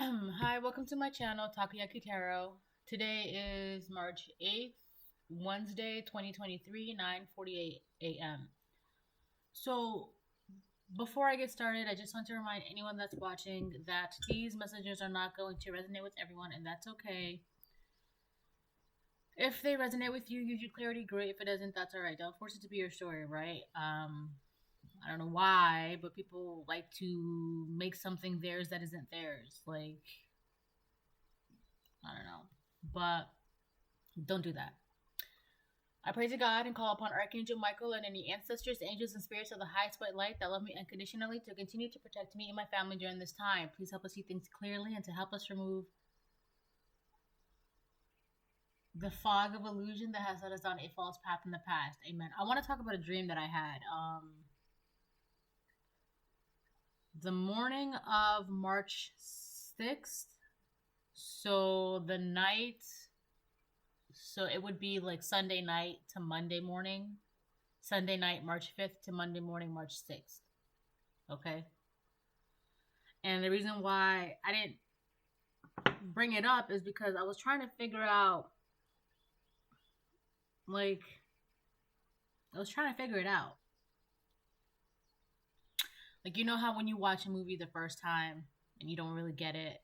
Hi, welcome to my channel, Takoyaki Tarot. Today is March 8th, Wednesday, 2023, 9:48 a.m. So, before I get started, I just want to remind anyone that's watching that these messages are not going to resonate with everyone, and that's okay. If they resonate with you, use your clarity, great. If it doesn't, that's alright. Don't force it to be your story, right? I don't know why, but people like to make something theirs that isn't theirs. Like, I don't know. But don't do that. I pray to God and call upon Archangel Michael and any ancestors, angels, and spirits of the highest white light that love me unconditionally to continue to protect me and my family during this time. Please help us see things clearly and to help us remove the fog of illusion that has led us down a false path in the past. Amen. I want to talk about a dream that I had. The morning of March 6th. So the night, so it would be like Sunday night to Monday morning. Sunday night, March 5th to Monday morning, March 6th. Okay? And the reason why I didn't bring it up is because I was trying to figure out, like, I was trying to figure it out. Like, you know how when you watch a movie the first time and you don't really get it,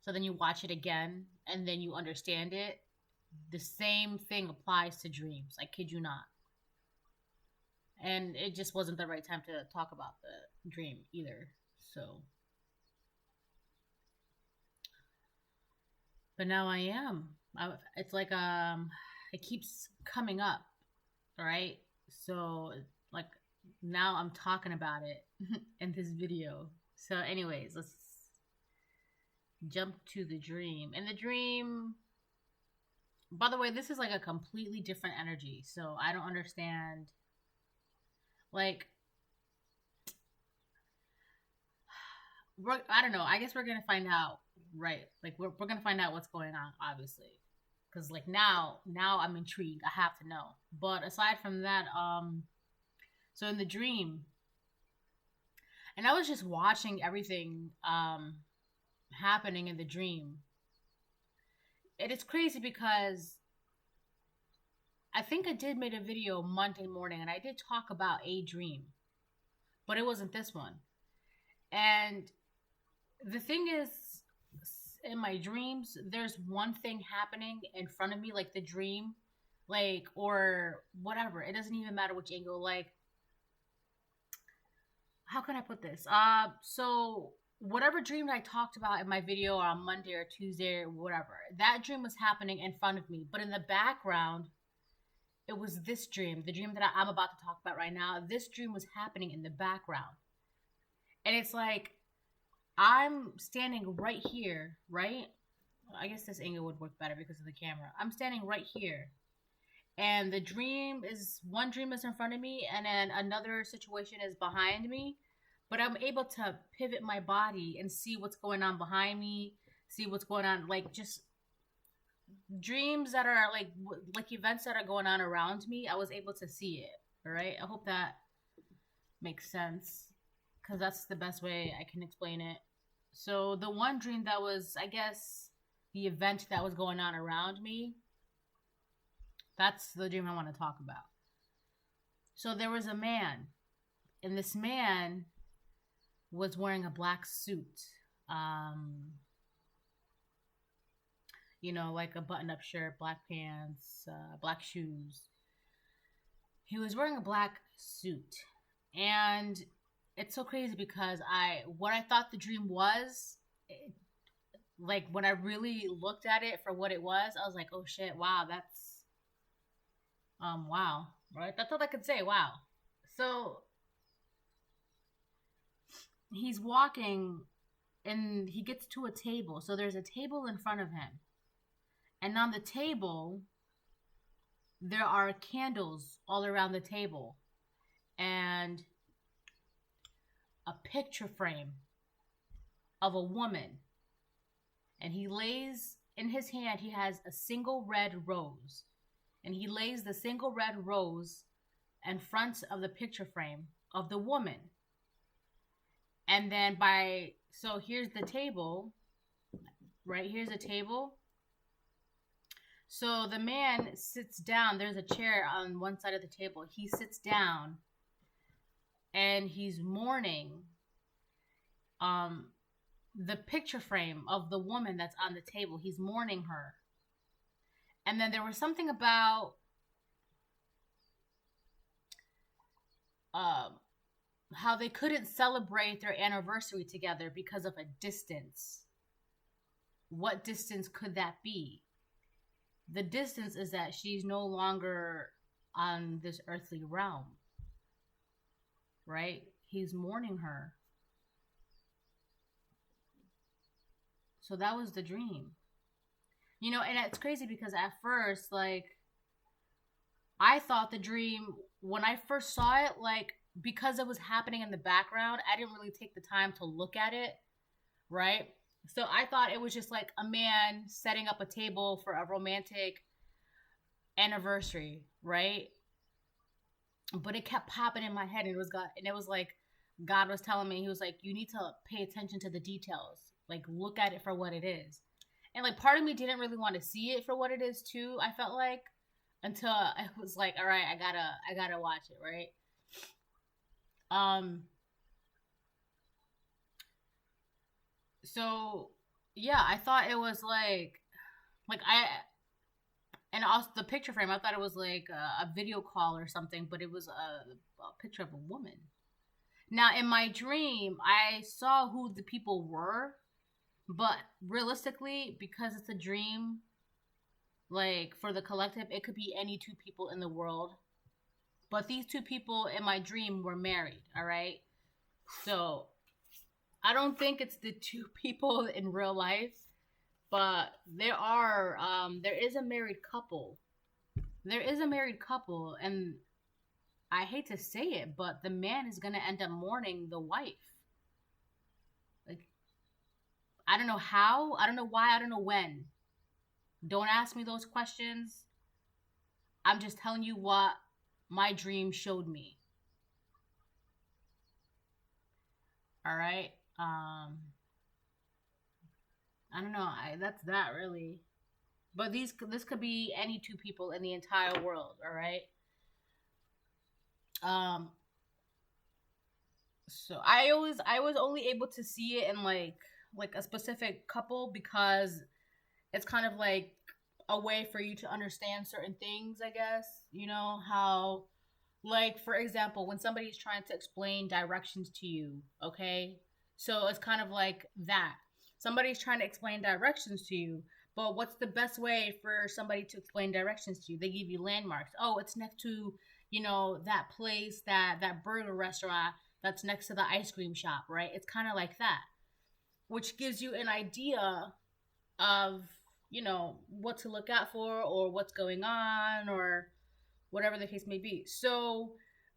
so then you watch it again and then you understand it? The same thing applies to dreams. I kid you not. And it just wasn't the right time to talk about the dream either. So, but now I am. It's like it keeps coming up, right? So like now I'm talking about it in this video. So, anyways, let's jump to the dream. And the dream, by the way, this is like a completely different energy. So I don't understand. Like, I don't know. I guess we're gonna find out, right? Like, we're gonna find out what's going on, obviously, because like now I'm intrigued. I have to know. But aside from that, so in the dream, and I was just watching everything happening in the dream. It is crazy because I think I did make a video Monday morning and I did talk about a dream, but it wasn't this one. And the thing is, in my dreams, there's one thing happening in front of me, like the dream, like, or whatever. It doesn't even matter which angle. Like, how can I put this? So whatever dream I talked about in my video on Monday or Tuesday or whatever, that dream was happening in front of me. But in the background, it was this dream, the dream that I'm about to talk about right now. This dream was happening in the background. And it's like, I'm standing right here, right? I guess this angle would work better because of the camera. I'm standing right here. And the dream is, one dream is in front of me and then another situation is behind me. But I'm able to pivot my body and see what's going on behind me, see what's going on, like just dreams that are like events that are going on around me. I was able to see it. All right. I hope that makes sense because that's the best way I can explain it. So the one dream that was, I guess, the event that was going on around me, that's the dream I want to talk about. So there was a man, and this man was wearing a black suit. You know, like a button-up shirt, black pants, black shoes. He was wearing a black suit. And it's so crazy because what I thought the dream was, like when I really looked at it for what it was, I was like, oh shit, wow, that's, wow, right? That's all I could say, wow. So he's walking and he gets to a table. So there's a table in front of him. And on the table, there are candles all around the table. And a picture frame of a woman. And he lays, in his hand, he has a single red rose. And he lays the single red rose in front of the picture frame of the woman. And then so here's the table. right? Here's a table. So the man sits down. There's a chair on one side of the table. He sits down and he's mourning the picture frame of the woman that's on the table. He's mourning her. And then there was something about how they couldn't celebrate their anniversary together because of a distance. What distance could that be? The distance is that she's no longer on this earthly realm, right? He's mourning her. So that was the dream. You know, and it's crazy because at first, like, I thought the dream, when I first saw it, like, because it was happening in the background, I didn't really take the time to look at it, right? So I thought it was just like a man setting up a table for a romantic anniversary, right? But it kept popping in my head, and it was like God was telling me, he was like, you need to pay attention to the details. Like, look at it for what it is. And like part of me didn't really want to see it for what it is too, I felt like, until I was like, all right, I gotta watch it, right? So yeah, I thought it was and also the picture frame, I thought it was like a video call or something, but it was a picture of a woman. Now in my dream, I saw who the people were, but realistically, because it's a dream, like for the collective, it could be any two people in the world. But these two people in my dream were married, all right? So I don't think it's the two people in real life, but there is a married couple. There is a married couple, and I hate to say it, but the man is gonna end up mourning the wife. Like, I don't know how, I don't know why, I don't know when. Don't ask me those questions. I'm just telling you what my dream showed me. All right. I don't know. That's that really. But this could be any two people in the entire world. All right. Um. So I was only able to see it in like a specific couple because it's kind of like a way for you to understand certain things, I guess. You know how, like, for example, when somebody's trying to explain directions to you, okay? So it's kind of like that. Somebody's trying to explain directions to you, but what's the best way for somebody to explain directions to you? They give you landmarks. Oh, it's next to, that place, that burger restaurant that's next to the ice cream shop, right? It's kind of like that, which gives you an idea of, what to look out for or what's going on or whatever the case may be. So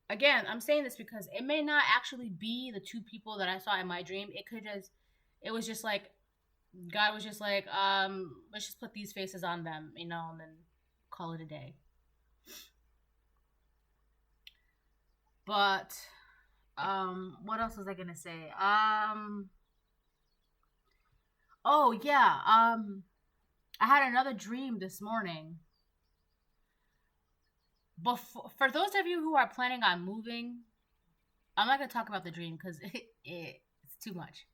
again, I'm saying this because it may not actually be the two people that I saw in my dream. It was just like God was just like, let's just put these faces on them, and then call it a day. But what else was I gonna say? Oh yeah, I had another dream this morning. But for those of you who are planning on moving, I'm not going to talk about the dream because it's too much.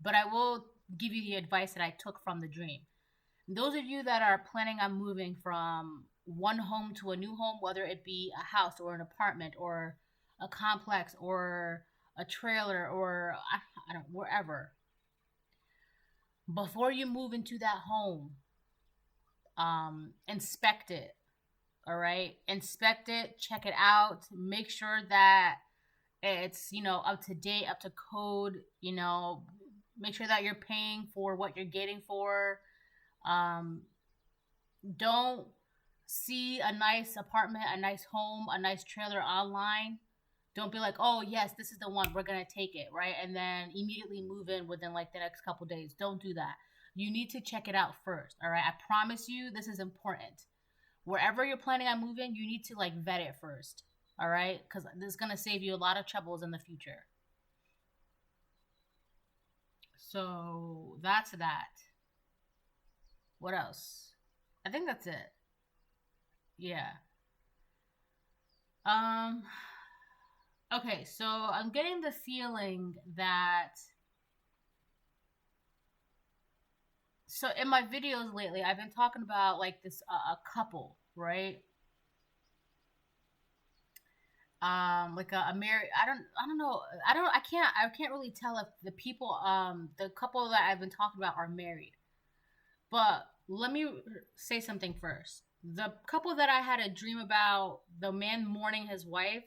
But I will give you the advice that I took from the dream. Those of you that are planning on moving from one home to a new home, whether it be a house or an apartment or a complex or a trailer or I don't wherever, before you move into that home, inspect it. All right, inspect it, check it out, make sure that it's up to date, up to code. Make sure that you're paying for what you're getting for. Don't see a nice apartment, a nice home, a nice trailer online. Don't be like, oh yes, this is the one, we're gonna take it, right? And then immediately move in within like the next couple days. Don't do that. You need to check it out first. All right, I promise you this is important. Wherever you're planning on moving, you need to vet it first. All right, because this is gonna save you a lot of troubles in the future. So that's that. What else? I think that's it. Yeah. Um okay, so I'm getting the feeling that so in my videos lately I've been talking about like this a couple, right? Like a married I don't know I can't really tell if the people the couple that I've been talking about are married. But let me say something first. The couple that I had a dream about, the man mourning his wife,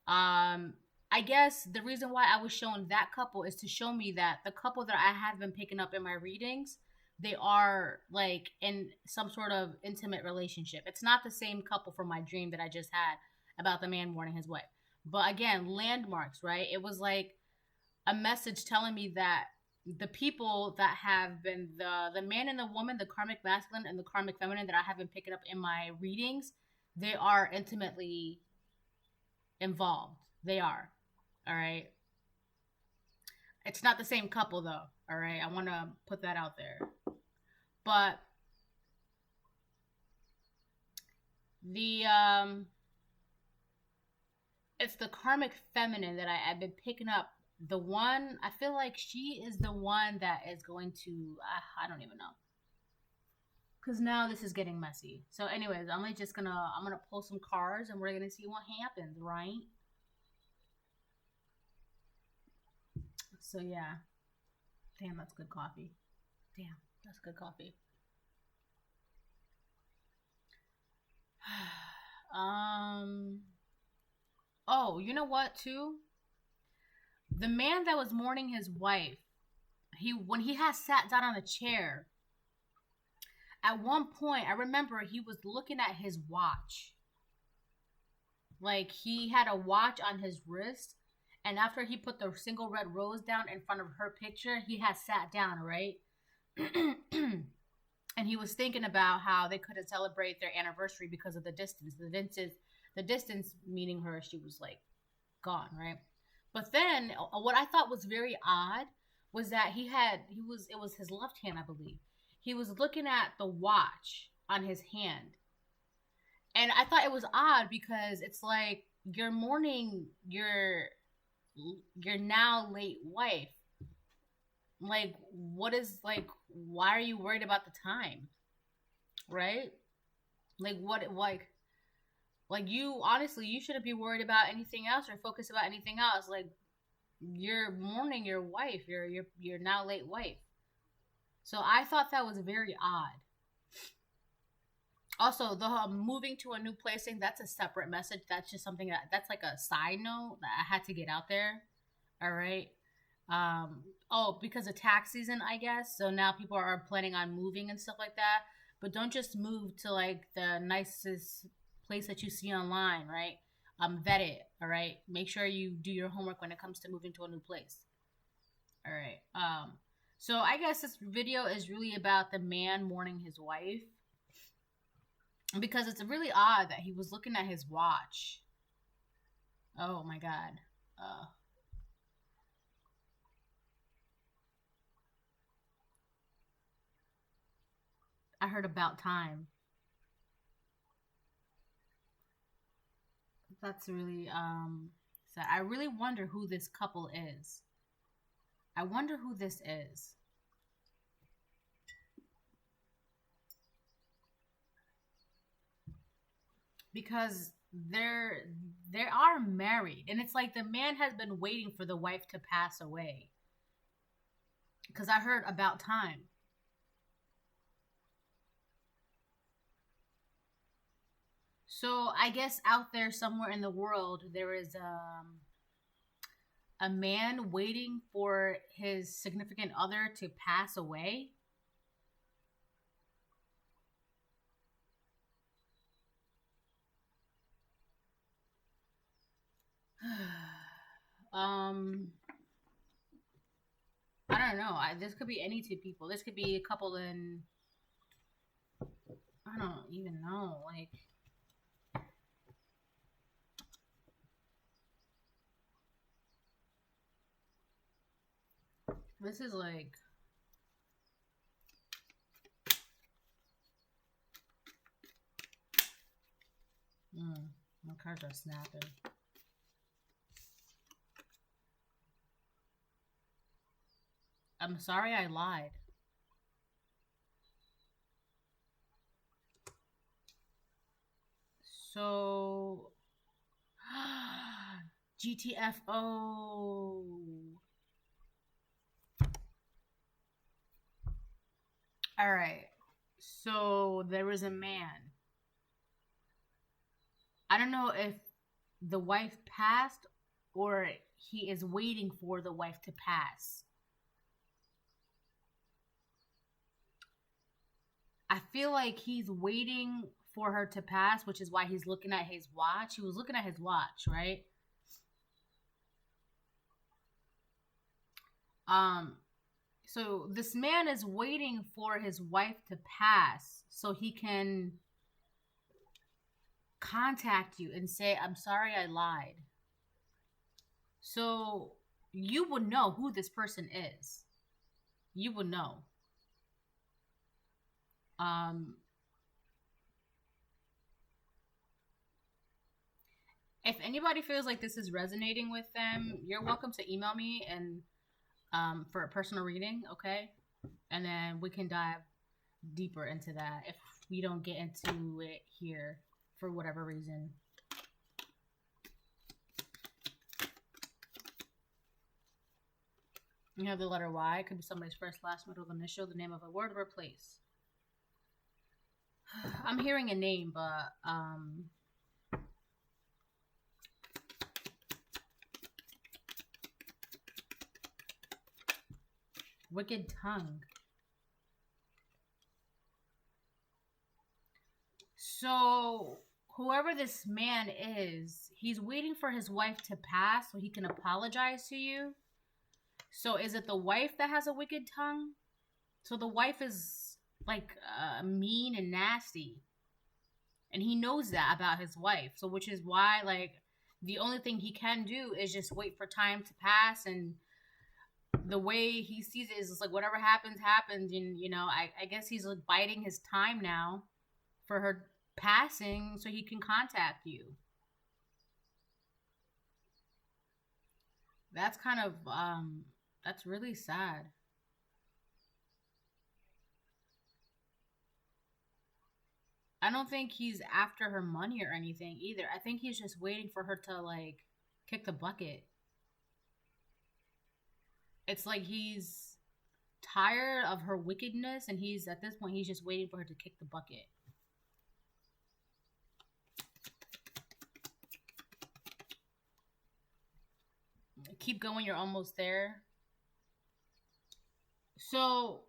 um, I guess the reason why I was showing that couple is to show me that the couple that I have been picking up in my readings, they are like in some sort of intimate relationship. It's not the same couple from my dream that I just had about the man mourning his wife. But again, landmarks, right? It was like a message telling me that the people that have been the man and the woman, the karmic masculine and the karmic feminine that I have been picking up in my readings, they are intimately involved. They are. All right. It's not the same couple though. All right. I want to put that out there. But the it's the karmic feminine that I've been picking up. The one I feel like she is the one that is going to I don't even know, because now this is getting messy. So anyways, I'm gonna pull some cards and we're gonna see what happens, right? So yeah. Damn, that's good coffee. Damn, that's good coffee. um oh, you know what too? The man that was mourning his wife, he when he had sat down on a chair, at one point I remember he was looking at his watch. Like he had a watch on his wrist, and after he put the single red rose down in front of her picture, he had sat down, right? And he was thinking about how they couldn't celebrate their anniversary because of the distance. The distance meaning her, she was like gone, right? But then what I thought was very odd was that it was his left hand, I believe. He was looking at the watch on his hand. And I thought it was odd because it's like you're mourning your now late wife. Like what is like why are you worried about the time? Right? Like what like you honestly you shouldn't be worried about anything else or focus about anything else. Like you're mourning your wife, your now late wife. So I thought that was very odd. Also, the moving to a new place thing, that's a separate message. That's just something that's like a side note that I had to get out there. All right. Oh, because of tax season, I guess. So now people are planning on moving and stuff like that. But don't just move to like the nicest place that you see online, right? Vet it, all right? Make sure you do your homework when it comes to moving to a new place. All right. So I guess this video is really about the man mourning his wife, because it's really odd that he was looking at his watch. Oh my god. I heard about time. That's really sad. I really wonder who this couple is. I wonder who this is. Because they are married, and it's like the man has been waiting for the wife to pass away. Because I heard about time. So I guess out there somewhere in the world there is a man waiting for his significant other to pass away. um I don't know. This could be any two people. This could be a couple in I don't even know. Like this is like My cards are snapping. I'm sorry I lied. So, GTFO. All right. So there was a man. I don't know if the wife passed or he is waiting for the wife to pass. I feel like he's waiting for her to pass, which is why he's looking at his watch. He was looking at his watch, right? So this man is waiting for his wife to pass so he can contact you and say, I'm sorry I lied. So you would know who this person is. You would know. If anybody feels like this is resonating with them, you're welcome to email me and for a personal reading, okay? And then we can dive deeper into that if we don't get into it here for whatever reason. You have the letter Y. It could be somebody's first, last, middle initial, the name of a word or a place. I'm hearing a name, but wicked tongue. So whoever this man is, he's waiting for his wife to pass so he can apologize to you. So is it the wife that has a wicked tongue? So the wife is like mean and nasty. And he knows that about his wife. So which is why like the only thing he can do is just wait for time to pass, and the way he sees it is just like whatever happens, happens. And you know, I guess he's like biding his time now for her passing so he can contact you. That's kind of that's really sad. I don't think he's after her money or anything either. I think he's just waiting for her to like kick the bucket. It's like he's tired of her wickedness, and he's at this point he's just waiting for her to kick the bucket. Keep going, you're almost there. So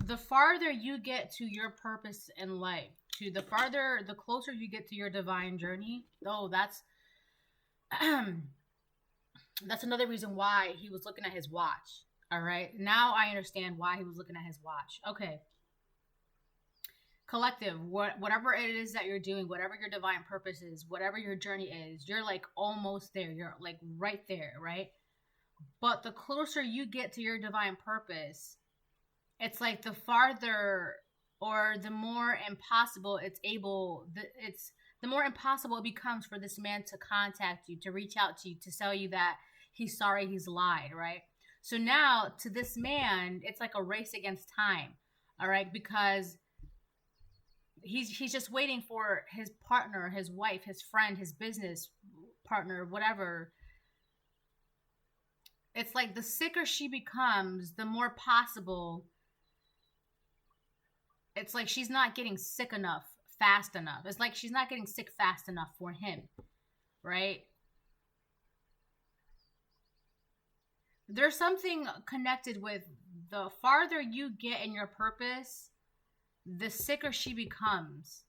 the farther you get to your purpose in life, the closer you get to your divine journey. Oh, that's that's another reason why he was looking at his watch. All right, now I understand why he was looking at his watch. Okay, collective, whatever it is that you're doing, whatever your divine purpose is, whatever your journey is, you're like almost there. You're like right there, right? But the closer you get to your divine purpose, it's like the farther or the more impossible the more impossible it becomes for this man to contact you, to reach out to you, to tell you that he's sorry, he's lied, right? So now to this man, it's like a race against time, all right? Because he's just waiting for his partner, his wife, his friend, his business partner, whatever. It's like the sicker she becomes, the more possible. It's like she's not getting sick enough fast enough. It's like she's not getting sick fast enough for him, right? There's something connected with the farther you get in your purpose, the sicker she becomes.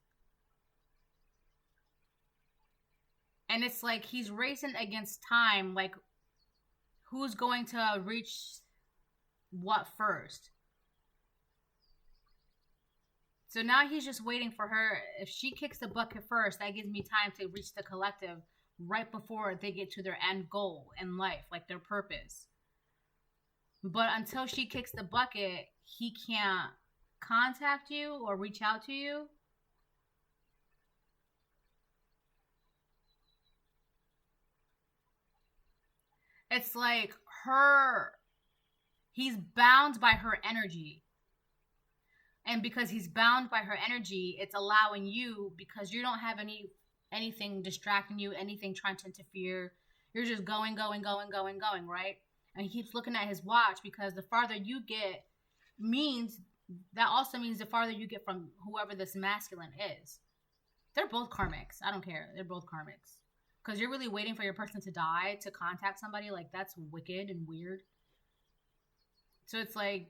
And it's like he's racing against time, like who's going to reach what first. So now he's just waiting for her. If she kicks the bucket first, that gives me time to reach the collective right before they get to their end goal in life, like their purpose. But until she kicks the bucket, he can't contact you or reach out to you. It's like he's bound by her energy. And because he's bound by her energy, it's allowing you, because you don't have anything distracting you, anything trying to interfere. You're just going, right? And he keeps looking at his watch, because the farther you get that also means the farther you get from whoever this masculine is. They're both karmics. I don't care. They're both karmics. Because you're really waiting for your person to die to contact somebody. Like, that's wicked and weird. So it's like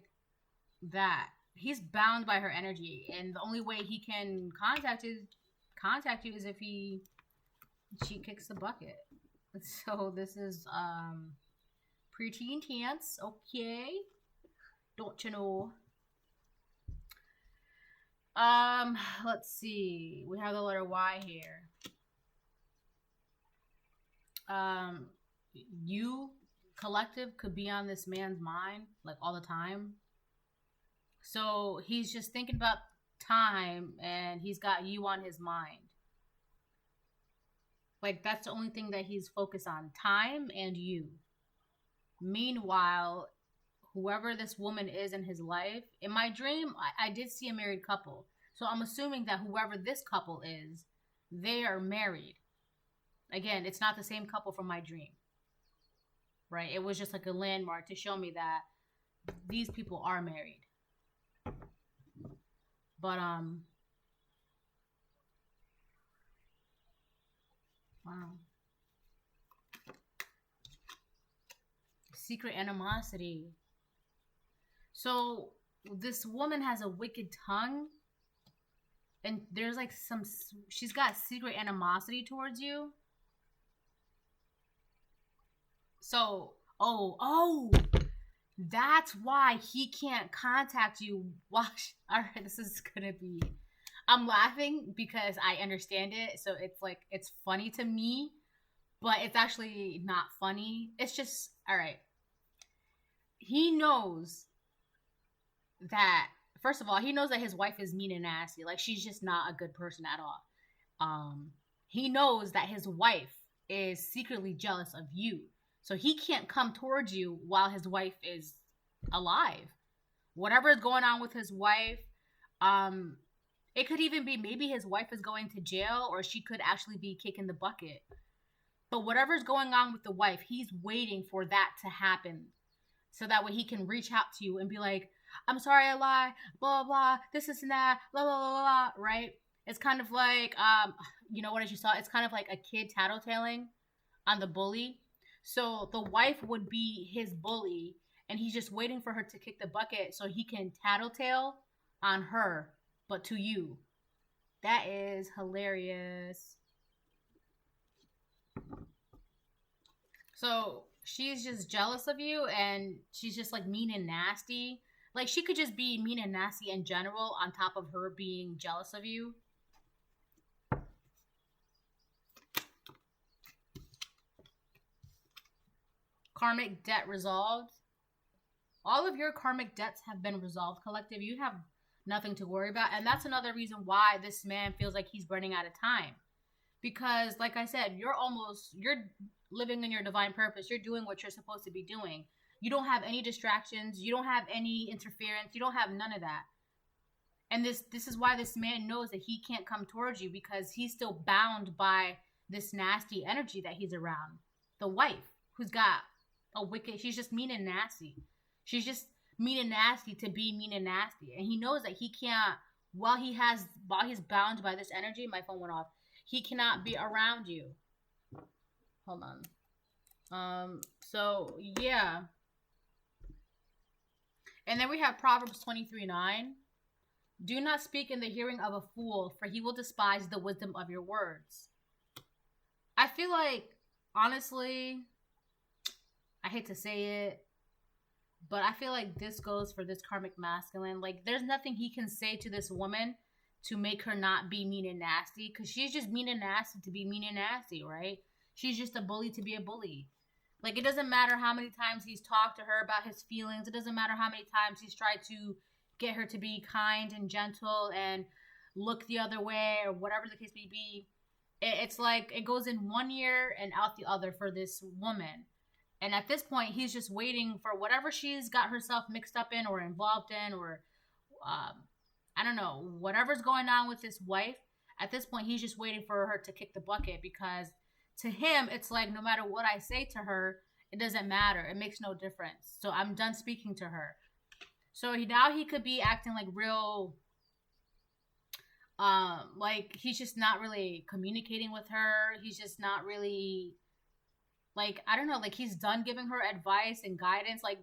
that. He's bound by her energy, and the only way he can contact you is if she kicks the bucket. So this is pretty intense. Okay, don't you know? Let's see. We have the letter Y here. You collective could be on this man's mind like all the time. So he's just thinking about time, and he's got you on his mind. Like, that's the only thing that he's focused on, time and you. Meanwhile, whoever this woman is in his life, in my dream, I did see a married couple. So I'm assuming that whoever this couple is, they are married. Again, it's not the same couple from my dream. Right? It was just like a landmark to show me that these people are married. But, wow. Secret animosity. So, this woman has a wicked tongue. And there's like she's got secret animosity towards you. So, that's why he can't contact you. Watch. All right, this is gonna be. I'm laughing because I understand it. So it's like, it's funny to me, but it's actually not funny. It's just, all right. He knows that, first of all, he knows that his wife is mean and nasty. Like, she's just not a good person at all. He knows that his wife is secretly jealous of you. So he can't come towards you while his wife is alive. Whatever is going on with his wife, it could even be maybe his wife is going to jail, or she could actually be kicking the bucket. But whatever's going on with the wife, he's waiting for that to happen, so that way he can reach out to you and be like, I'm sorry I lied, blah, blah, blah, this and that, blah, blah, blah, blah, right? It's kind of like, you know what I just saw? It's kind of like a kid tattletaling on the bully. So the wife would be his bully, and he's just waiting for her to kick the bucket so he can tattletale on her, but to you. That is hilarious. So she's just jealous of you, and she's just like mean and nasty. Like, she could just be mean and nasty in general on top of her being jealous of you. Karmic debt resolved. All of your karmic debts have been resolved, collective. You have nothing to worry about. And that's another reason why this man feels like he's running out of time. Because, like I said, you're living in your divine purpose. You're doing what you're supposed to be doing. You don't have any distractions. You don't have any interference. You don't have none of that. And this is why this man knows that he can't come towards you, because he's still bound by this nasty energy that he's around. The wife, who's got a wicked, she's just mean and nasty. She's just mean and nasty to be mean and nasty. And he knows that he can't, while he's bound by this energy, my phone went off, he cannot be around you. Hold on. So, yeah. And then we have Proverbs 23:9. Do not speak in the hearing of a fool, for he will despise the wisdom of your words. I feel like, honestly, I hate to say it, but I feel like this goes for this karmic masculine. Like, there's nothing he can say to this woman to make her not be mean and nasty, because she's just mean and nasty to be mean and nasty, right? She's just a bully to be a bully. Like, it doesn't matter how many times he's talked to her about his feelings. It doesn't matter how many times he's tried to get her to be kind and gentle and look the other way, or whatever the case may be. It's like it goes in one ear and out the other for this woman. And at this point, he's just waiting for whatever she's got herself mixed up in or involved in, or I don't know, whatever's going on with his wife. At this point, he's just waiting for her to kick the bucket, because to him, it's like, no matter what I say to her, it doesn't matter. It makes no difference. So I'm done speaking to her. So now he could be acting like real, like he's just not really communicating with her. He's just not really, like, I don't know, like he's done giving her advice and guidance. Like,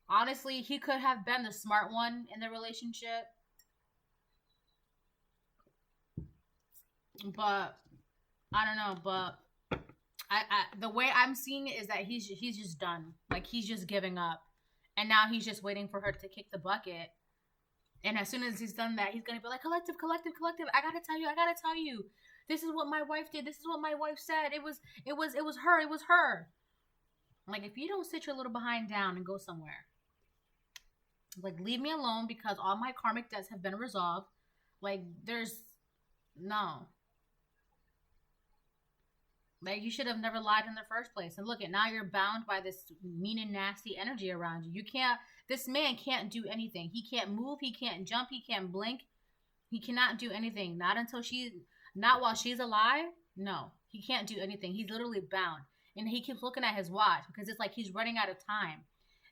honestly, he could have been the smart one in the relationship. But I don't know, but I the way I'm seeing it is that he's just done. Like, he's just giving up. And now he's just waiting for her to kick the bucket. And as soon as he's done that, he's gonna be like, collective, collective, collective. I gotta tell you. This is what my wife did. This is what my wife said. It was her. Like, if you don't sit your little behind down and go somewhere, like, leave me alone, because all my karmic debts have been resolved. Like, there's no. Like, you should have never lied in the first place. And look, now you're bound by this mean and nasty energy around you. You can't, this man can't do anything. He can't move. He can't jump. He can't blink. He cannot do anything. Not while she's alive. No, he can't do anything. He's literally bound. And he keeps looking at his watch, because it's like he's running out of time.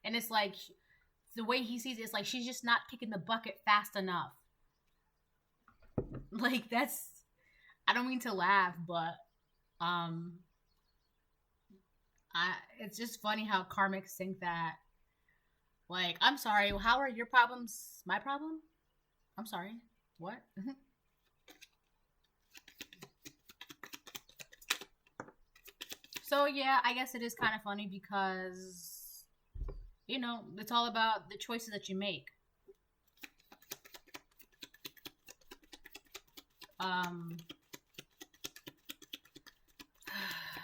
And it's like, the way he sees it, it's like she's just not kicking the bucket fast enough. Like, that's, I don't mean to laugh, but it's just funny how karmics think that, like, I'm sorry, how are your problems my problem? I'm sorry, what? So yeah, I guess it is kind of funny, because, you know, it's all about the choices that you make.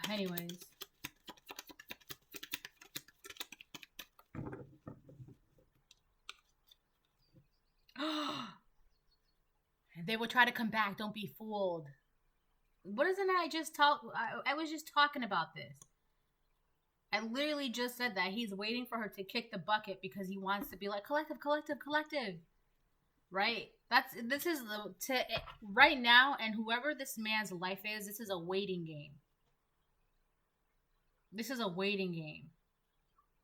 Anyways. They will try to come back. Don't be fooled. What isn't I just talk? I was just talking about this. I literally just said that he's waiting for her to kick the bucket, because he wants to be like, collective, collective, collective. Right? This is right now, and whoever this man's life is, this is a waiting game. This is a waiting game.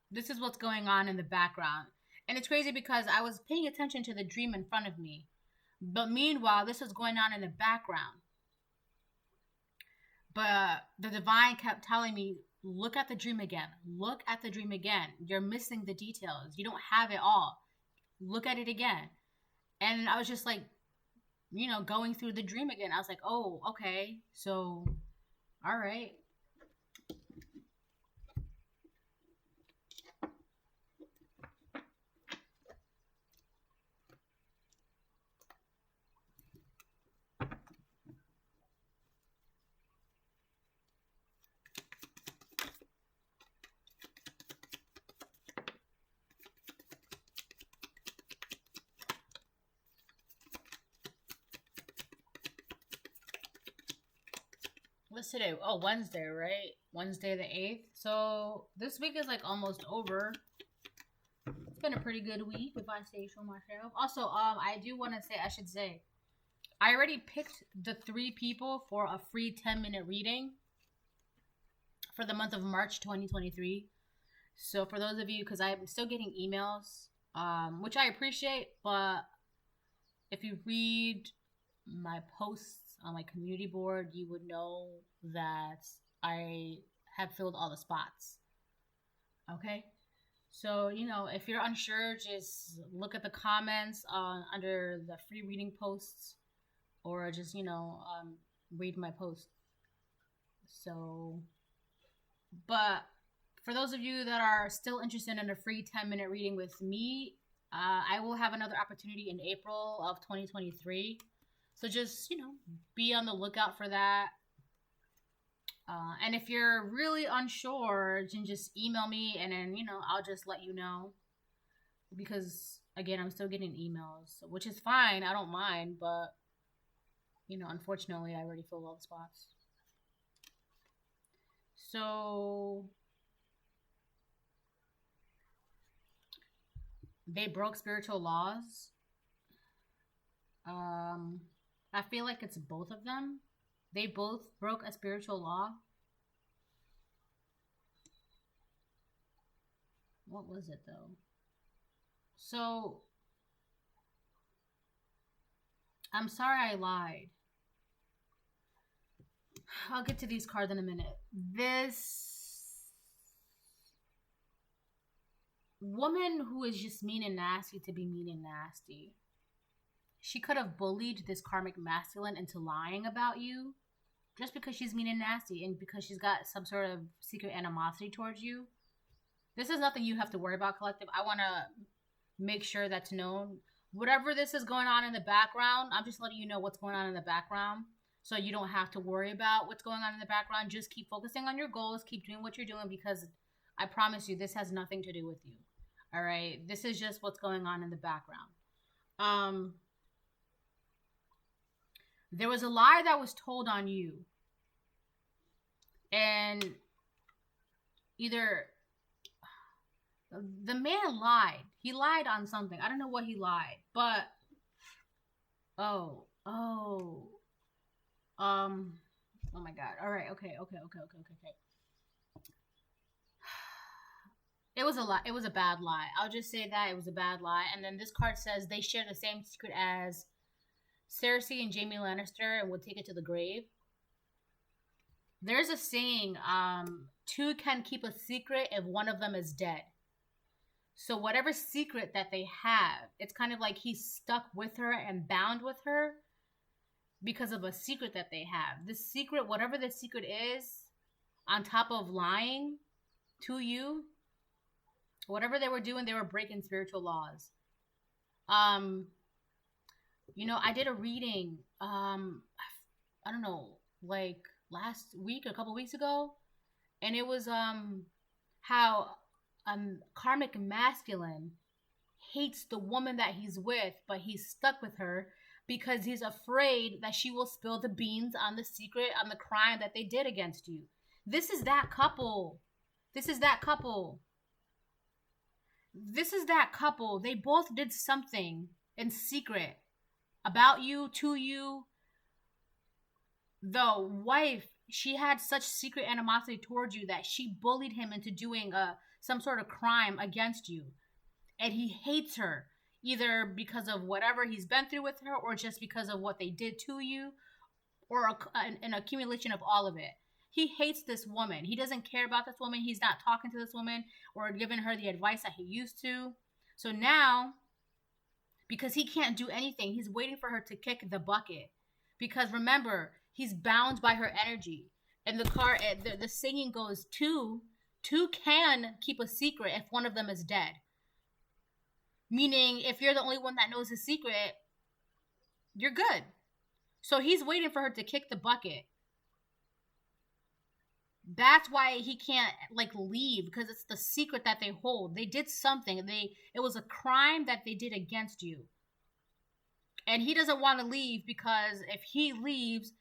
This is what's going on in the background. And it's crazy, because I was paying attention to the dream in front of me. But meanwhile, this was going on in the background. But the divine kept telling me, look at the dream again. Look at the dream again. You're missing the details. You don't have it all. Look at it again. And I was just like, you know, going through the dream again. I was like, oh, okay. So, all right. What's today? Oh, Wednesday, right? Wednesday the 8th. So this week is like almost over. It's been a pretty good week, if I say so myself. Also, I do want to say, I already picked the 3 people for a free 10-minute reading for the month of March 2023. So for those of you, because I'm still getting emails, which I appreciate, but if you read my posts on my community board, you would know that I have filled all the spots. Okay? So, you know, if you're unsure, just look at the comments under the free reading posts, or just, you know, read my post. So, but for those of you that are still interested in a free 10-minute reading with me, I will have another opportunity in April of 2023. So just, you know, be on the lookout for that. And if you're really unsure, then just email me, and then, you know, I'll just let you know. Because, again, I'm still getting emails, which is fine. I don't mind. But, you know, unfortunately, I already filled all the spots. So, They broke spiritual laws. I feel like it's both of them. They both broke a spiritual law. What was it though? So, I'm sorry I lied. I'll get to these cards in a minute. This woman who is just mean and nasty to be mean and nasty. She could have bullied this karmic masculine into lying about you just because she's mean and nasty and because she's got some sort of secret animosity towards you. This is nothing you have to worry about, collective. I want to make sure that's known. Whatever this is going on in the background, I'm just letting you know what's going on in the background so you don't have to worry about what's going on in the background. Just keep focusing on your goals. Keep doing what you're doing because I promise you this has nothing to do with you. All right? This is just what's going on in the background. There was a lie that was told on you. And either the man lied. He lied on something. I don't know what he lied. But oh my god. All right. Okay. It was a lie. It was a bad lie. I'll just say that it was a bad lie. And then this card says they share the same secret as Cersei and Jaime Lannister and would take it to the grave. There's a saying, two can keep a secret if one of them is dead. So whatever secret that they have, it's kind of like he's stuck with her and bound with her because of a secret that they have. This secret, whatever the secret is, on top of lying to you, whatever they were doing, they were breaking spiritual laws. You know, I did a reading, I don't know, like last week, a couple weeks ago, and it was how karmic masculine hates the woman that he's with, but he's stuck with her because he's afraid that she will spill the beans on the secret, on the crime that they did against you. This is that couple. This is that couple. This is that couple. They both did something in secret about you, to you. The wife, she had such secret animosity towards you that she bullied him into doing some sort of crime against you. And he hates her, either because of whatever he's been through with her or just because of what they did to you, or an accumulation of all of it. He hates this woman. He doesn't care about this woman. He's not talking to this woman or giving her the advice that he used to. So now, because he can't do anything, he's waiting for her to kick the bucket. Because remember, he's bound by her energy. And the saying goes, two can keep a secret if one of them is dead. Meaning, if you're the only one that knows the secret, you're good. So he's waiting for her to kick the bucket. That's why he can't leave, because it's the secret that they hold. They did something. It was a crime that they did against you. And he doesn't want to leave, because if he leaves,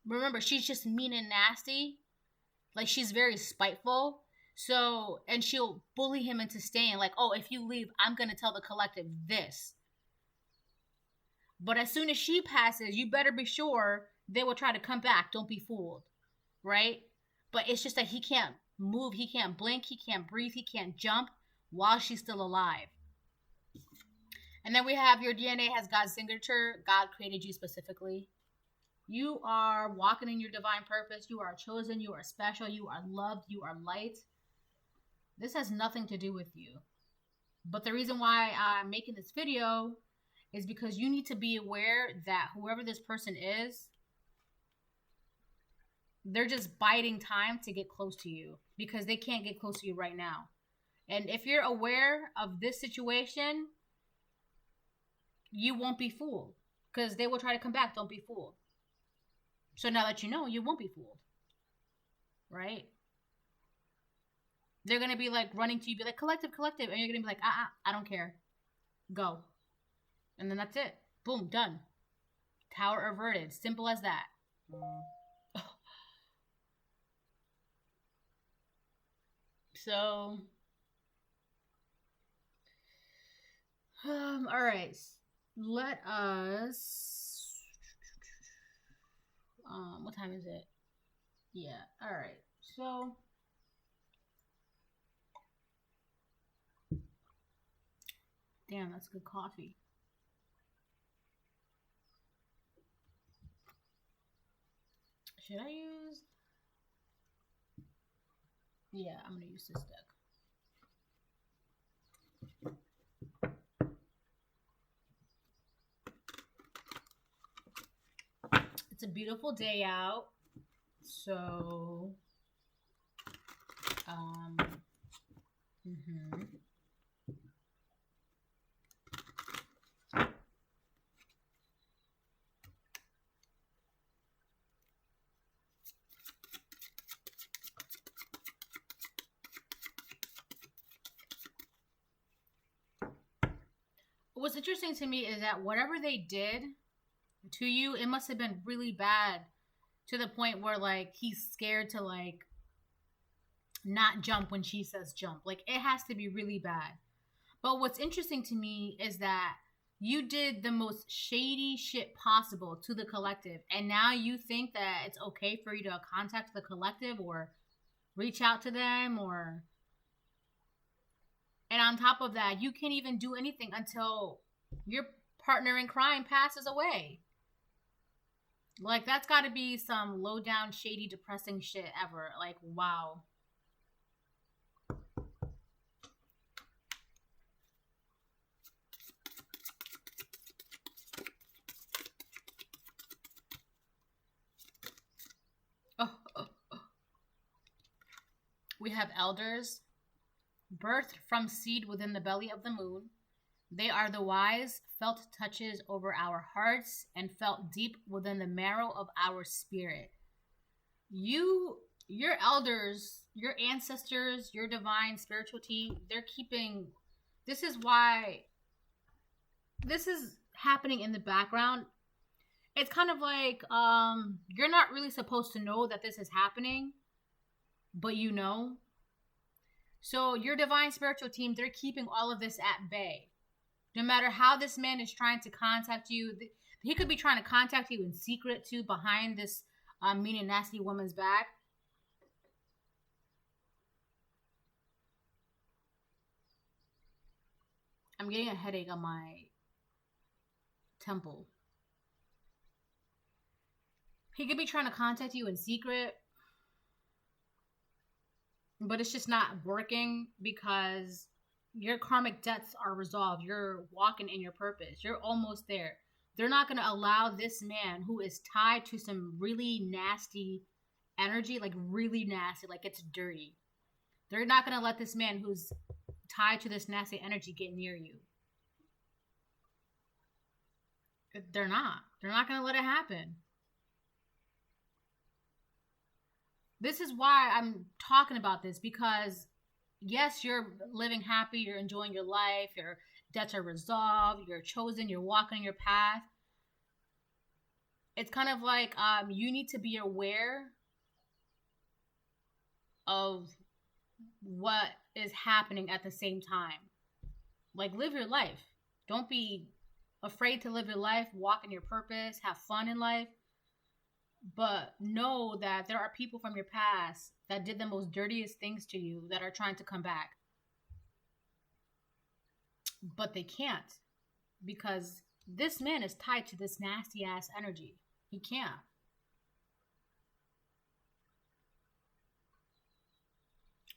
remember, she's just mean and nasty. Like, she's very spiteful. So, and she'll bully him into staying. Like, oh, if you leave, I'm going to tell the collective this. But as soon as she passes, you better be sure they will try to come back. Don't be fooled. Right? But it's just that he can't move. He can't blink. He can't breathe. He can't jump while she's still alive. And then we have your DNA has God's signature. God created you specifically. You are walking in your divine purpose. You are chosen. You are special. You are loved. You are light. This has nothing to do with you. But the reason why I'm making this video is because you need to be aware that whoever this person is, they're just biding time to get close to you because they can't get close to you right now. And if you're aware of this situation, you won't be fooled because they will try to come back. Don't be fooled. So now that you know, you won't be fooled. Right? They're going to be like running to you, be like, collective. And you're going to be like, I don't care. Go. And then that's it. Boom, done. Tower averted. Simple as that. So, All right. Let us. What time is it? Yeah. All right. So. Damn, that's good coffee. Should I use? Yeah, I'm gonna use this deck. It's a beautiful day out, so mm-hmm. What's interesting to me is that whatever they did to you, it must have been really bad to the point where like he's scared to like not jump when she says jump. Like it has to be really bad. But what's interesting to me is that you did the most shady shit possible to the collective, and now you think that it's okay for you to contact the collective or reach out to them, or and on top of that, you can't even do anything until your partner in crime passes away. Like that's got to be some low down, shady, depressing shit ever. Like wow. Oh, oh, oh. We have elders, birthed from seed within the belly of the moon. They are the wise, felt touches over our hearts and felt deep within the marrow of our spirit. Your elders, your ancestors, your divine spiritual team, they're keeping. This is why this is happening in the background. It's kind of like you're not really supposed to know that this is happening, but you know. So your divine spiritual team, they're keeping all of this at bay. No matter how this man is trying to contact you, he could be trying to contact you in secret too, behind this mean and nasty woman's back. I'm getting a headache on my temple. He could be trying to contact you in secret, but it's just not working because your karmic debts are resolved. You're walking in your purpose. You're almost there. They're not going to allow this man who is tied to some really nasty energy, like really nasty, like it's dirty. They're not going to let this man who's tied to this nasty energy get near you. They're not. They're not going to let it happen. This is why I'm talking about this, because yes, you're living happy, you're enjoying your life, your debts are resolved, you're chosen, you're walking your path. It's kind of like you need to be aware of what is happening at the same time. Like live your life. Don't be afraid to live your life, walk in your purpose, have fun in life. But know that there are people from your past that did the most dirtiest things to you that are trying to come back. But they can't, because this man is tied to this nasty ass energy. He can't.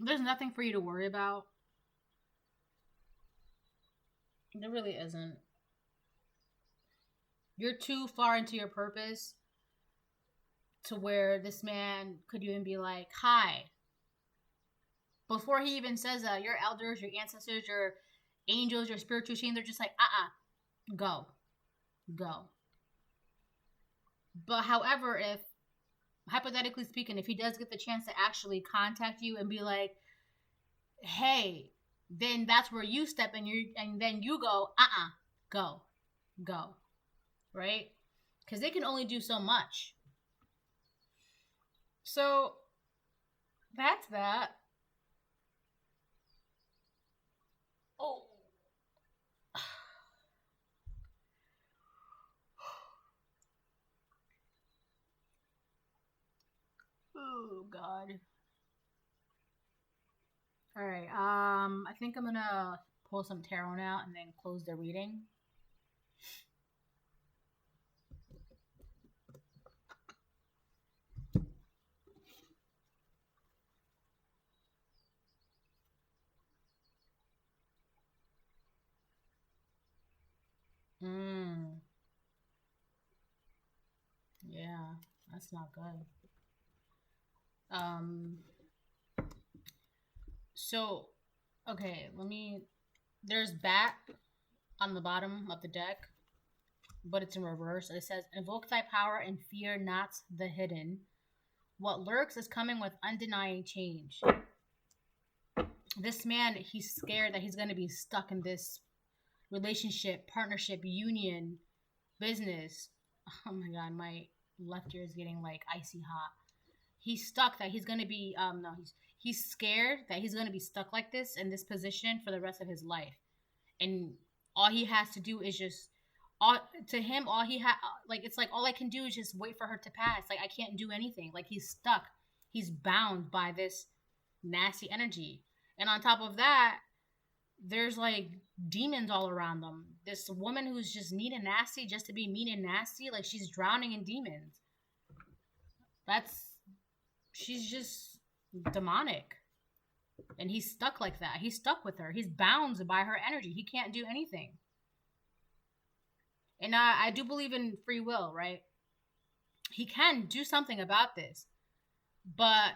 There's nothing for you to worry about. There really isn't. You're too far into your purpose to where this man could even be like, hi. Before he even says that, your elders, your ancestors, your angels, your spiritual team, they're just like, go. Go. But however, if, hypothetically speaking, if he does get the chance to actually contact you and be like, hey, then that's where you step in, and then you go, go. Right? Because they can only do so much. So that's that. Oh. Oh God. All right. I think I'm gonna pull some tarot out and then close the reading. Mm. Yeah, that's not good. Um. So, okay. There's bat on the bottom of the deck, but it's in reverse. It says, "Invoke thy power and fear not the hidden. What lurks is coming with undenying change." This man, he's scared that he's going to be stuck in this relationship, partnership, union, business. Oh my God, my left ear is getting like icy hot. He's stuck that he's going to be, no, he's scared that he's going to be stuck like this in this position for the rest of his life. And all he has to do is just, to him, all he had, like, it's like, all I can do is just wait for her to pass. Like, I can't do anything. Like, he's stuck. He's bound by this nasty energy. And on top of that, there's like demons all around them. This woman who's just mean and nasty just to be mean and nasty, like she's drowning in demons. She's just demonic. And he's stuck like that. He's stuck with her. He's bound by her energy. He can't do anything. And I do believe in free will, right? He can do something about this. But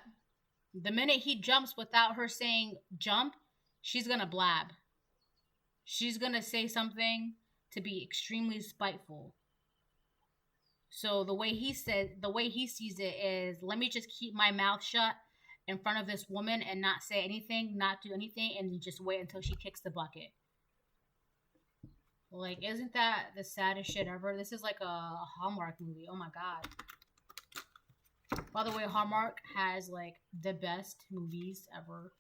the minute he jumps without her saying jump, she's going to blab. She's going to say something to be extremely spiteful. So the way he sees it is, let me just keep my mouth shut in front of this woman and not say anything, not do anything, and just wait until she kicks the bucket. Like, isn't that the saddest shit ever? This is like a Hallmark movie. Oh my God. By the way, Hallmark has like the best movies ever.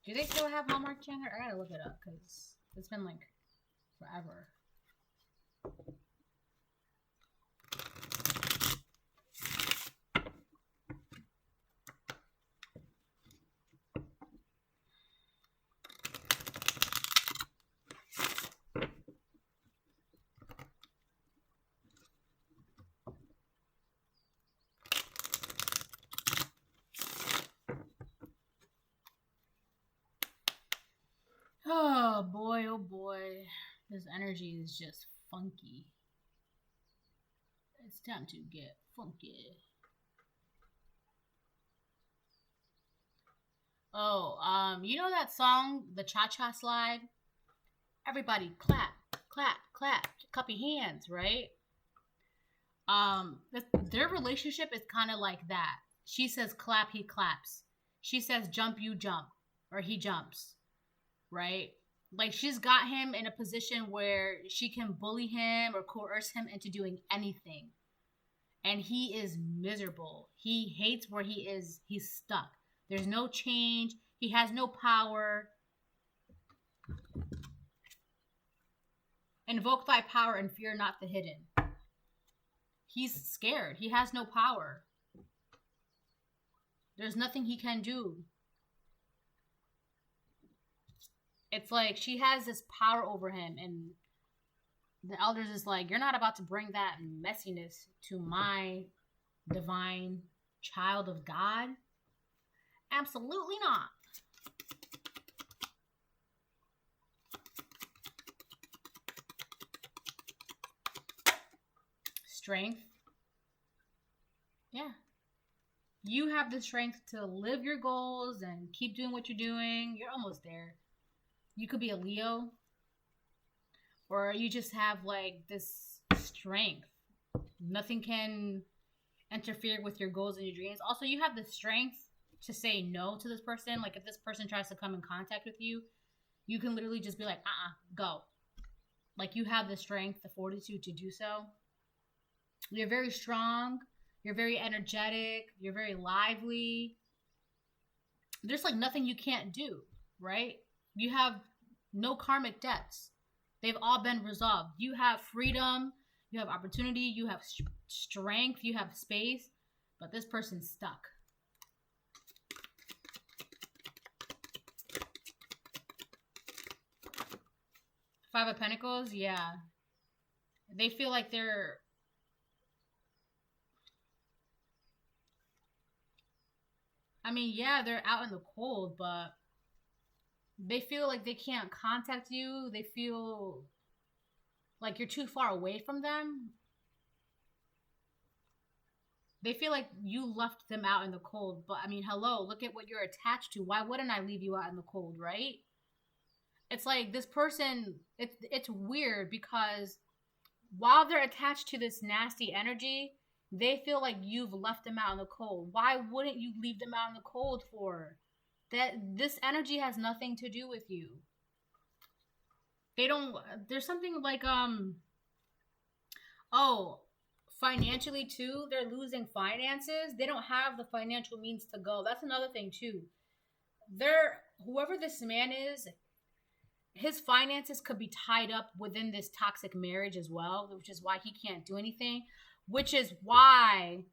Do they still have Hallmark Channel? I gotta look it up because it's been like forever. Oh boy, oh boy. This energy is just funky. It's time to get funky. Oh, you know that song, the Cha-Cha Slide? Everybody clap, clap, clap, clap your hands, right? Their relationship is kind of like that. She says clap, he claps. She says jump, you jump, or he jumps. Right? Like, she's got him in a position where she can bully him or coerce him into doing anything. And he is miserable. He hates where he is. He's stuck. There's no change. He has no power. Invoke thy power and fear not the hidden. He's scared. He has no power. There's nothing he can do. It's like she has this power over him, and the elders is like, you're not about to bring that messiness to my divine child of God. Absolutely not. Strength. Yeah. You have the strength to live your goals and keep doing what you're doing. You're almost there. You could be a Leo, or you just have like this strength. Nothing can interfere with your goals and your dreams. Also, you have the strength to say no to this person. Like, if this person tries to come in contact with you, you can literally just be like, go. Like, you have the strength, the fortitude to do so. You're very strong. You're very energetic. You're very lively. There's like nothing you can't do, right? You have no karmic debts. They've all been resolved. You have freedom. You have opportunity, you have strength, you have space, but this person's stuck. Five of Pentacles, yeah. They feel like they're... I mean, yeah, they're out in the cold, but they feel like they can't contact you. They feel like you're too far away from them. They feel like you left them out in the cold. But, I mean, hello, look at what you're attached to. Why wouldn't I leave you out in the cold, right? It's like this person, it's weird because while they're attached to this nasty energy, they feel like you've left them out in the cold. Why wouldn't you leave them out in the cold for? This energy has nothing to do with you. They don't, there's something like, oh, financially too, they're losing finances. They don't have the financial means to go. That's another thing too. Whoever this man is, his finances could be tied up within this toxic marriage as well, which is why he can't do anything. Which is why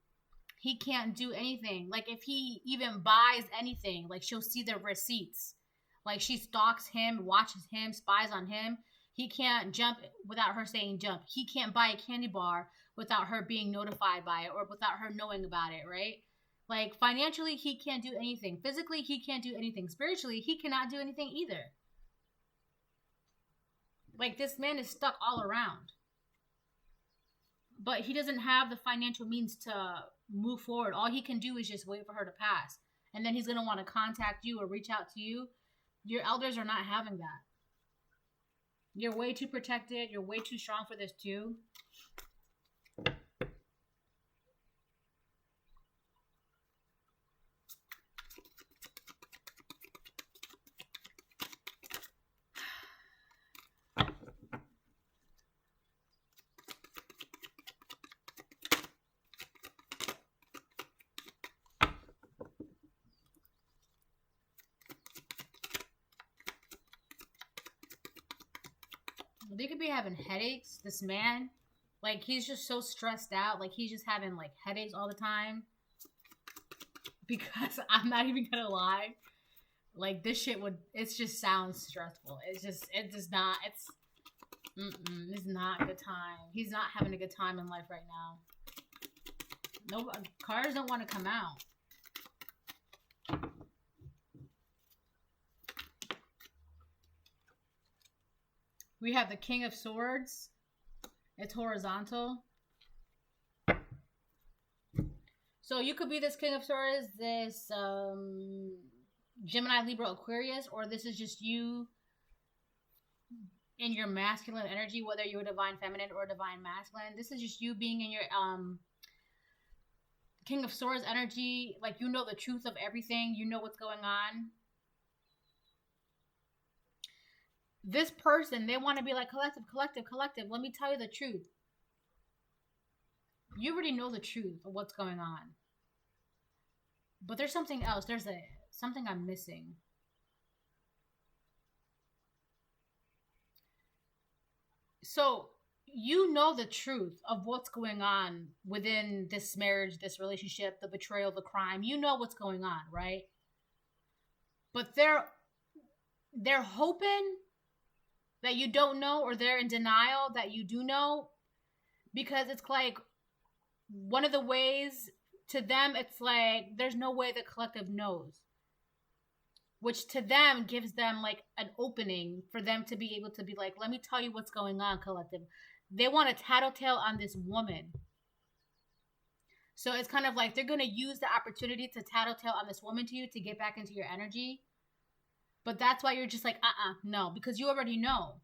he can't do anything. Like, if he even buys anything, like, she'll see the receipts. Like, she stalks him, watches him, spies on him. He can't jump without her saying jump. He can't buy a candy bar without her being notified by it or without her knowing about it, right? Like, financially, he can't do anything. Physically, he can't do anything. Spiritually, he cannot do anything either. Like, this man is stuck all around. But he doesn't have the financial means to move forward. All he can do is just wait for her to pass. And then he's going to want to contact you or reach out to you. Your elders are not having that. You're way too protected. You're way too strong for this too. They could be having headaches, this man. Like, he's just so stressed out. Like, he's just having, like, headaches all the time. Because, I'm not even gonna lie. Like, this shit it just sounds stressful. It's not a good time. He's not having a good time in life right now. No, cards don't want to come out. We have the King of Swords. It's horizontal. So you could be this King of Swords, this Gemini, Libra, Aquarius, or this is just you in your masculine energy, whether you're divine feminine or divine masculine. This is just you being in your King of Swords energy. Like, you know the truth of everything. You know what's going on. This person, they want to be like, collective, collective, collective. Let me tell you the truth. You already know the truth of what's going on. But there's something else. There's something I'm missing. So, you know the truth of what's going on within this marriage, this relationship, the betrayal, the crime. You know what's going on, right? But they're hoping that you don't know, or they're in denial that you do know, because it's like one of the ways to them, it's like there's no way the collective knows, which to them gives them like an opening for them to be able to be like, let me tell you what's going on, collective. They want to tattletale on this woman. So it's kind of like they're going to use the opportunity to tattletale on this woman to you to get back into your energy. But that's why you're just like, no, because you already know.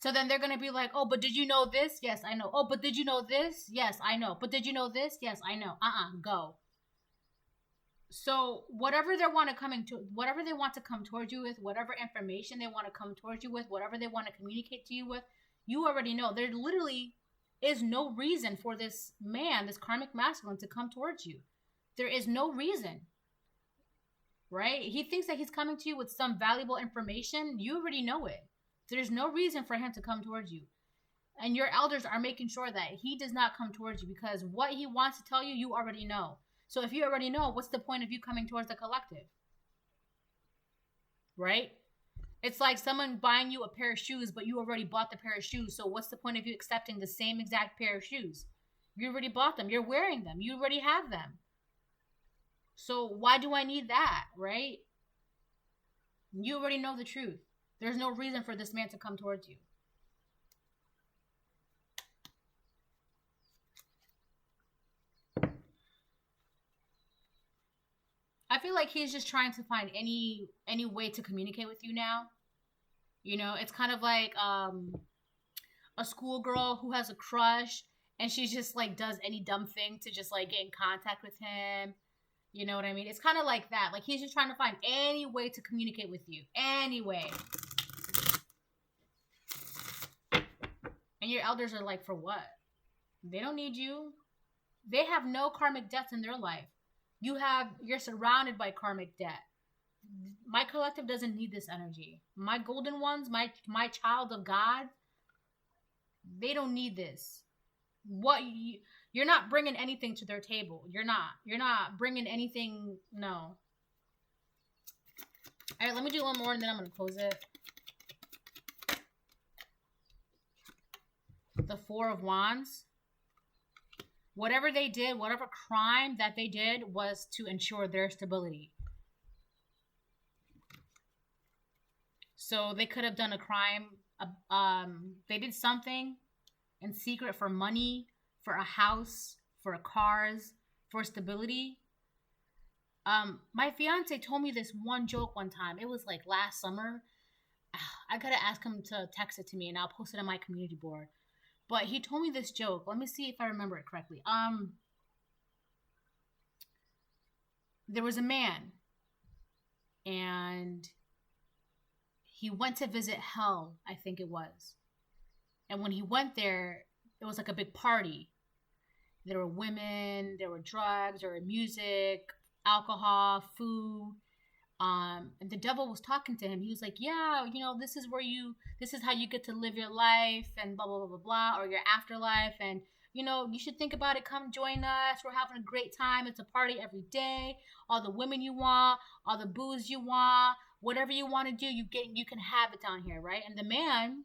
So then they're going to be like, oh, but did you know this? Yes, I know. Oh, but did you know this? Yes, I know. But did you know this? Yes, I know. Go. So whatever they want to come towards you with, whatever information they want to come towards you with, whatever they want to communicate to you with, you already know. There literally is no reason for this man, this karmic masculine, to come towards you. There is no reason. Right? He thinks that he's coming to you with some valuable information. You already know it. There's no reason for him to come towards you. And your elders are making sure that he does not come towards you, because what he wants to tell you, you already know. So if you already know, what's the point of you coming towards the collective? Right? It's like someone buying you a pair of shoes, but you already bought the pair of shoes. So what's the point of you accepting the same exact pair of shoes? You already bought them. You're wearing them. You already have them. So why do I need that, right? You already know the truth. There's no reason for this man to come towards you. I feel like he's just trying to find any way to communicate with you now. You know, it's kind of like a schoolgirl who has a crush and she just like does any dumb thing to just like get in contact with him. You know what I mean? It's kind of like that. Like he's just trying to find any way to communicate with you. Any way. And your elders are like, for what? They don't need you. They have no karmic debts in their life. You're surrounded by karmic debt. My collective doesn't need this energy. My golden ones, my child of God, they don't need this. You're not bringing anything to their table. You're not bringing anything. No. All right, let me do one more and then I'm going to close it. The Four of Wands. Whatever they did, whatever crime that they did was to ensure their stability. So they could have done a crime. They did something in secret for money, for a house, for cars, for stability. My fiance told me this one joke one time. It was like last summer. I gotta ask him to text it to me and I'll post it on my community board. But he told me this joke. Let me see if I remember it correctly. There was a man, and he went to visit hell, I think it was. And when he went there, it was like a big party. There were women, there were drugs, there were music, alcohol, food. And the devil was talking to him. He was like, yeah, you know, this is how you get to live your life and blah, blah, blah, blah, blah, or your afterlife. And, you know, you should think about it. Come join us. We're having a great time. It's a party every day. All the women you want, all the booze you want, whatever you want to do, you can have it down here, right? And the man,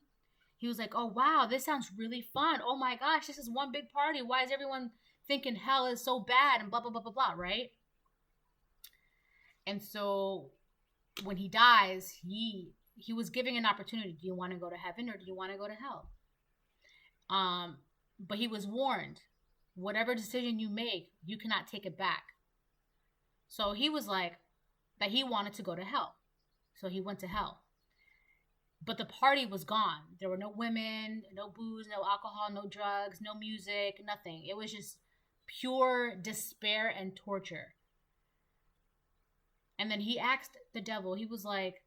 he was like, oh, wow, this sounds really fun. Oh, my gosh, this is one big party. Why is everyone thinking hell is so bad and blah, blah, blah, blah, blah, right? And so when he dies, he was giving an opportunity. Do you want to go to heaven or do you want to go to hell? But he was warned, whatever decision you make, you cannot take it back. So he was like that he wanted to go to hell. So he went to hell. But the party was gone. There were no women, no booze, no alcohol, no drugs, no music, nothing. It was just pure despair and torture. And then he asked the devil, he was like,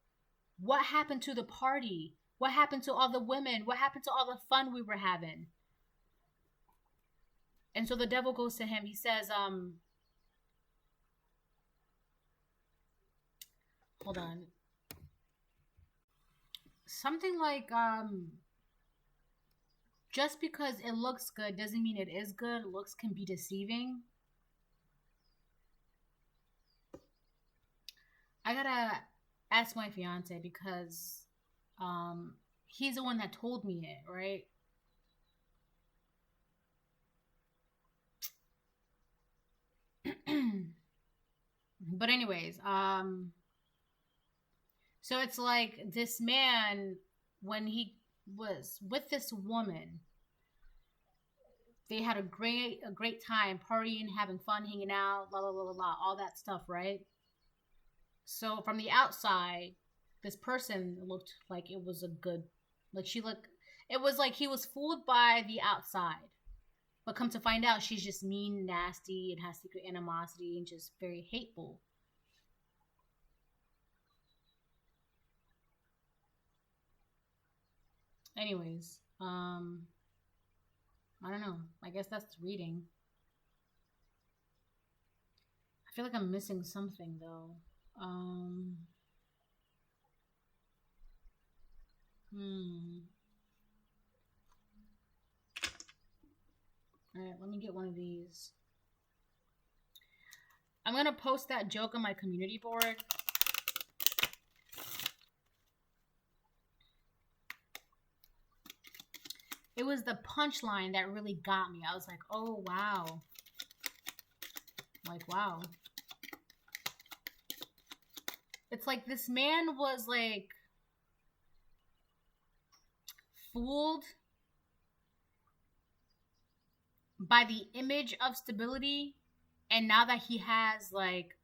what happened to the party? What happened to all the women? What happened to all the fun we were having? And so the devil goes to him. He says, hold on. Something like, just because it looks good doesn't mean it is good. Looks can be deceiving. I gotta ask my fiance because he's the one that told me it, right? But anyways, so it's like this man, when he was with this woman, they had a great time partying, having fun, hanging out, la la la la la, all that stuff, right? So from the outside, this person looked like it was a good, it was like he was fooled by the outside. But come to find out, she's just mean, nasty, and has secret animosity, and just very hateful. Anyways, I don't know. I guess that's reading. I feel like I'm missing something, though. Hmm. All right, let me get one of these. I'm going to post that joke on my community board. It was the punchline that really got me. I was like, oh, wow. Like, wow. It's like this man was like fooled by the image of stability, and now that he has like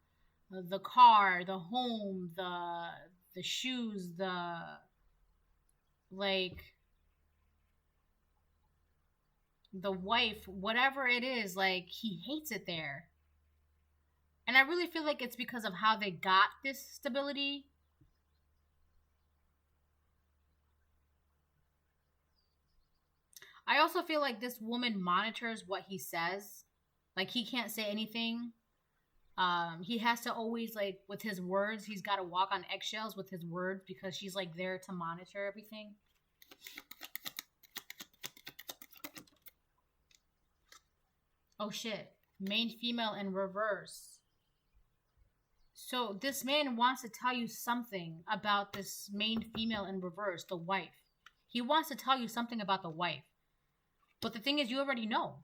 the car, the home, the shoes, the like the wife, whatever it is, like he hates it there. And I really feel like it's because of how they got this stability. I also feel like this woman monitors what he says. Like he can't say anything. He has to always like with his words, he's got to walk on eggshells with his words because she's like there to monitor everything. Oh shit. Main female in reverse. So this man wants to tell you something about this main female in reverse, the wife. He wants to tell you something about the wife. But the thing is, you already know.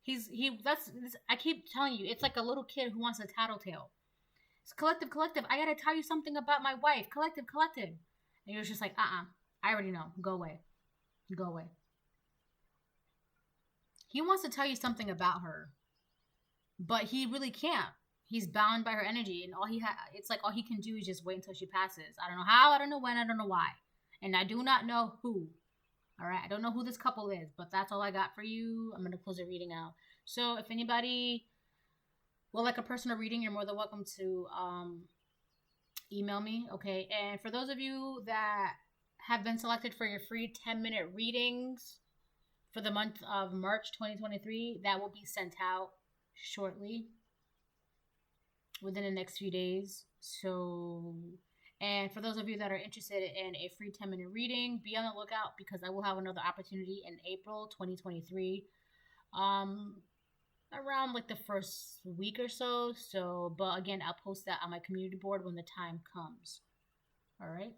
I keep telling you, it's like a little kid who wants a tattletale. It's collective, I gotta tell you something about my wife. Collective. And you're just like, I already know. Go away. He wants to tell you something about her. But he really can't. He's bound by her energy, and it's like all he can do is just wait until she passes. I don't know how, I don't know when, I don't know why. And I do not know who. All right, I don't know who this couple is, but that's all I got for you. I'm going to close the reading out. So if anybody would like a personal reading, you're more than welcome to email me, okay? And for those of you that have been selected for your free 10-minute readings for the month of March 2023, that will be sent out shortly within the next few days. So, and for those of you that are interested in a free 10-minute reading, be on the lookout because I will have another opportunity in April 2023, around like the first week or so. But again, I'll post that on my community board when the time comes. All right.